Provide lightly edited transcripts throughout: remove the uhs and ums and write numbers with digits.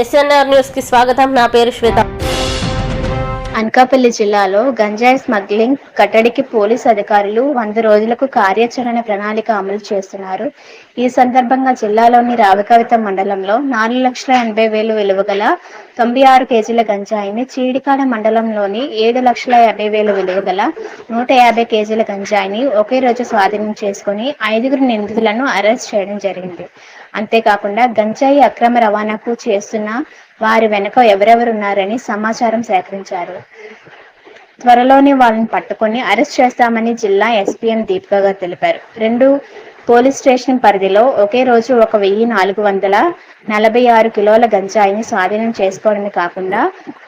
SNR news కి స్వాగతం. నా పేరు శ్వేత. అనకాపల్లి జిల్లాలో గంజాయి స్మగ్లింగ్ కట్టడికి పోలీసు అధికారులు 100 రోజులకు కార్యాచరణ ప్రణాళిక అమలు చేస్తున్నారు. ఈ సందర్భంగా జిల్లాలోని రావికవిత మండలంలో 4,80,000 విలువ గల 96 కేజీల గంజాయిని, చీడికాడ మండలంలోని 7,50,000 విలువ గల 150 కేజీల గంజాయిని ఒకే రోజు స్వాధీనం చేసుకుని 5 నిందితులను అరెస్ట్ చేయడం జరిగింది. అంతేకాకుండా గంజాయి అక్రమ రవాణాకు చేస్తున్న వారి వెనుక ఎవరెవరున్నారని సమాచారం సేకరించారు. త్వరలోనే వాళ్ళని పట్టుకుని అరెస్ట్ చేస్తామని జిల్లా ఎస్పీఎం దీపిక గారు తెలిపారు. 2 పోలీస్ స్టేషన్ పరిధిలో ఒకే రోజు 1,446 కిలోల గంజాయిని స్వాధీనం చేసుకోవడమే కాకుండా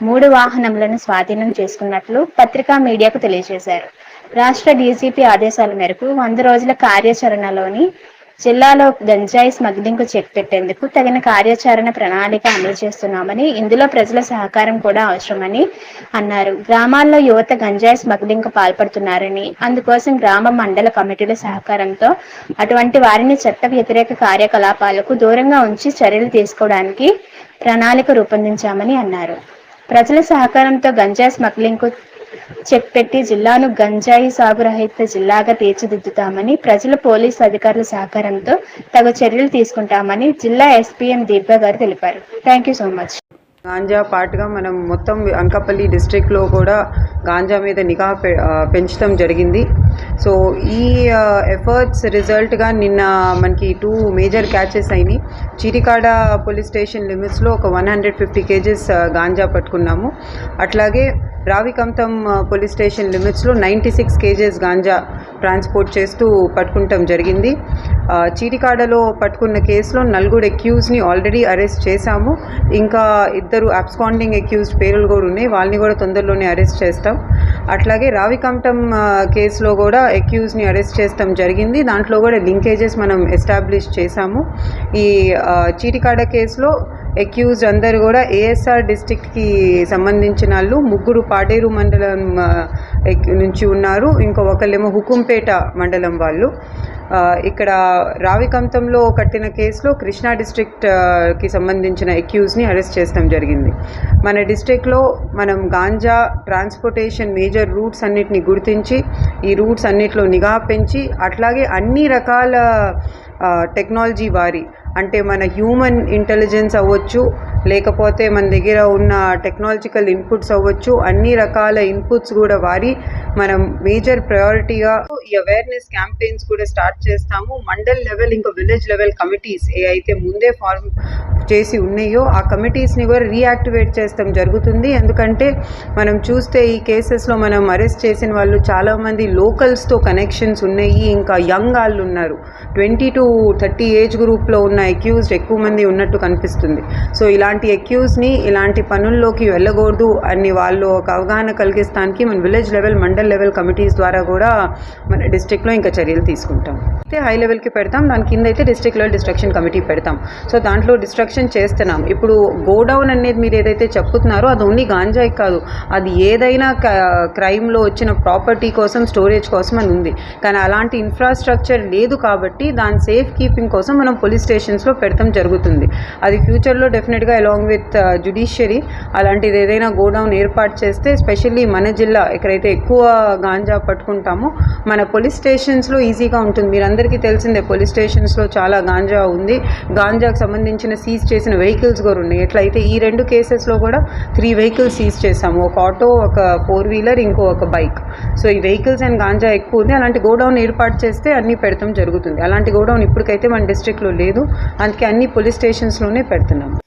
3 వాహనములను స్వాధీనం చేసుకున్నట్లు పత్రికా మీడియాకు తెలియజేశారు. రాష్ట్ర డీజీపీ ఆదేశాల మేరకు 100 రోజుల కార్యాచరణలోని జిల్లాలో గంజాయి స్మగ్లింగ్ కు చెక్ పెట్టేందుకు తగిన కార్యాచరణ ప్రణాళిక అమలు చేస్తున్నామని, ఇందులో ప్రజల సహకారం కూడా అవసరమని అన్నారు. గ్రామాల్లో యువత గంజాయి స్మగ్లింగ్ కు పాల్పడుతున్నారని, అందుకోసం గ్రామ మండల కమిటీల సహకారంతో అటువంటి వారిని చట్ట వ్యతిరేక కార్యకలాపాలకు దూరంగా ఉంచి చర్యలు తీసుకోవడానికి ప్రణాళిక రూపొందించామని అన్నారు. ప్రజల సహకారంతో గంజాయి స్మగ్లింగ్ కు చెక్ పెట్టి జిల్లాను గంజాయి సాగు రహిత జిల్లాగా తీర్చిదిద్దుతామని, ప్రజలు పోలీసు అధికారుల సహకారంతో తగు చర్యలు తీసుకుంటామని జిల్లా ఎస్పీఎం దీపిక గారు తెలిపారు. Thank you so much. Ganja పాటుగా మనం మొత్తం అనకాపల్లి డిస్ట్రిక్ట్లో కూడా గాంజా మీద నిఘా పెంచడం జరిగింది. సో ఈ ఎఫర్ట్స్ రిజల్ట్గా నిన్న మనకి 2 మేజర్ క్యాచెస్ అయినాయి. చీరికాడ పోలీస్ స్టేషన్ లిమిట్స్లో ఒక 150 కేజెస్ గాంజా పట్టుకున్నాము. అట్లాగే రావికంతం పోలీస్ స్టేషన్ లిమిట్స్లో 96 కేజెస్ గాంజా ట్రాన్స్పోర్ట్ చేస్తూ పట్టుకుంటాం జరిగింది. చీరికాడలో పట్టుకున్న కేసులో 4 అక్యూజ్ని ఆల్రెడీ అరెస్ట్ చేశాము. ఇంకా 2 అబ్స్కాండింగ్ అక్యూజ్డ్ పేర్లు కూడా ఉన్నాయి, వాళ్ళని కూడా తొందరలోనే అరెస్ట్ చేస్తాం. అట్లాగే రావికంఠం కేసులో కూడా అక్యూజ్ని అరెస్ట్ చేస్తాం జరిగింది. దాంట్లో కూడా లింకేజెస్ మనం ఎస్టాబ్లిష్ చేశాము. ఈ చీరికాడ కేసులో అక్యూజ్డ్ అందరు కూడా ఏఎస్ఆర్ డిస్ట్రిక్ట్కి సంబంధించిన వాళ్ళు, 3 పాడేరు మండలం నుంచి ఉన్నారు, ఇంకో ఒకళ్ళేమో హుకుంపేట మండలం వాళ్ళు. ఇక్కడ రావికంతంలో కట్టిన కేసులో కృష్ణా డిస్ట్రిక్ట్కి సంబంధించిన అక్యూజ్ని అరెస్ట్ చేస్తాం జరిగింది. మన డిస్ట్రిక్ట్లో మనం గాంజా ట్రాన్స్పోర్టేషన్ మేజర్ రూట్స్ అన్నిటిని గుర్తించి ఈ రూట్స్ అన్నిటిలో నిఘా పెంచి, అట్లాగే అన్ని రకాల టెక్నాలజీ వారి, అంటే మన హ్యూమన్ ఇంటెలిజెన్స్ అవ్వచ్చు, లేకపోతే మన దగ్గర ఉన్న టెక్నాలజికల్ ఇన్పుట్స్ అవ్వచ్చు, అన్ని రకాల ఇన్పుట్స్ కూడా వారి మనం మేజర్ ప్రయారిటీగా ఈ అవేర్నెస్ క్యాంపెయిన్స్ కూడా స్టార్ట్ చేస్తాము. మండల్ లెవెల్ ఇంకా విలేజ్ లెవెల్ కమిటీస్ ఏ అయితే ముందే ఫార్మ్ చేసి ఉన్నాయో ఆ కమిటీస్ని కూడా రీయాక్టివేట్ చేస్తాం జరుగుతుంది. ఎందుకంటే మనం చూస్తే ఈ కేసెస్లో మనం అరెస్ట్ చేసిన వాళ్ళు చాలామంది లోకల్స్తో కనెక్షన్స్ ఉన్నాయి, ఇంకా యంగ్ వాళ్ళు ఉన్నారు. 20 to 30 ఏజ్ గ్రూప్లో ఉన్న అక్యూజ్డ్ ఎక్కువ మంది ఉన్నట్టు కనిపిస్తుంది. సో ఇలాంటి అక్యూజ్ని ఇలాంటి పనుల్లోకి వెళ్ళకూడదు అని వాళ్ళు ఒక అవగాహన కలిగిస్తానికి మన village level mandal level committees ద్వారా కూడా మన డిస్ట్రిక్ట్లో ఇంకా చర్యలు తీసుకుంటాం. అయితే హై లెవెల్కి పెడతాం, దాని కింద అయితే డిస్ట్రిక్ట్ లెవెల్ డిస్ట్రక్షన్ కమిటీ పెడతాం. సో దాంట్లో డిస్ట్రక్షన్ చేస్తున్నాం. ఇప్పుడు గోడౌన్ అనేది మీరు ఏదైతే చెప్తున్నారో అది ఓన్లీ గాంజాయి కాదు, అది ఏదైనా క్రైమ్లో వచ్చిన ప్రాపర్టీ కోసం స్టోరేజ్ కోసం అని ఉంది. కానీ అలాంటి ఇన్ఫ్రాస్ట్రక్చర్ లేదు కాబట్టి దాని సేఫ్ కీపింగ్ కోసం మనం పోలీస్ స్టేషన్స్లో పెడతాం జరుగుతుంది. అది ఫ్యూచర్లో డెఫినెట్గా అలాంగ్ విత్ జ్యుడిషియరీ అలాంటిది ఏదైనా గోడౌన్ ఏర్పాటు చేస్తే, స్పెషల్లీ మన జిల్లా ఎక్కడైతే ఎక్కువ గాంజా పట్టుకుంటామో మన పోలీస్ స్టేషన్స్లో ఈజీగా ఉంటుంది. మీరందరికీ తెలిసిందే పోలీస్ స్టేషన్స్లో చాలా గాంజా ఉంది. గాంజాకు సంబంధించిన సీజ్ చేసిన వెహికల్స్ కూడా ఉన్నాయి. ఎట్లయితే ఈ 2 కేసెస్లో కూడా 3 వెహికల్స్ సీజ్ చేసాము, ఒక ఆటో, ఒక 4 వీలర్, ఇంకో ఒక బైక్. సో ఈ వెహికల్స్ అండ్ గాంజా ఎక్కువ ఉంది. అలాంటి గోడౌన్ ఏర్పాటు చేస్తే అన్నీ పెడతాం జరుగుతుంది. అలాంటి గోడౌన్ ఇప్పటికైతే మన డిస్ట్రిక్ట్లో లేదు, అందుకే అన్ని పోలీస్ స్టేషన్స్లోనే పెడుతున్నాము.